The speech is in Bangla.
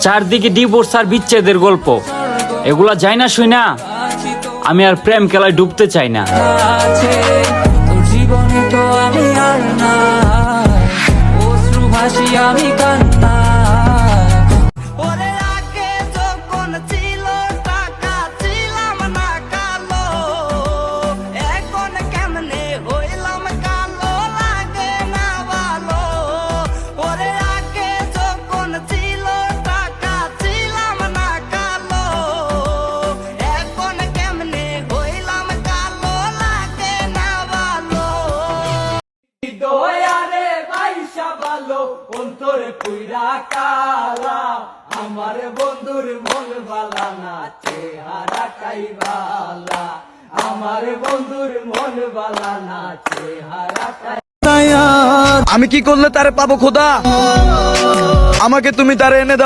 চারদিকে ডিভোর্স আর বিচ্ছেদের গল্প, এগুলা যাই না শুই না আমি আর প্রেম খেলায় ডুবতে চাই না। তোর জীবনে তো আমি আর না, অশ্রু ভাসি আমি কান্না। ওরে আগে যখন ছিল টাকা ছিলাম না কালো, এখন কেমনে হইলাম কালো, লাগে না ভালো। ওরে আগে যখন ছিল টাকা ছিলাম না কালো, এখন কেমনে হইলাম কালো, লাগে না ভালো। দয়ারে বাইসা ভালো অন্তরে পুইরা কালা, আমার বন্ধুর মন বালা না চেহারাটাই বালা, আমার বন্ধুর মন বালা না চেহারাটাই। আমি কি করলে তারে পাবো খোদা, আমাকে তুমি তারে এনে দাও।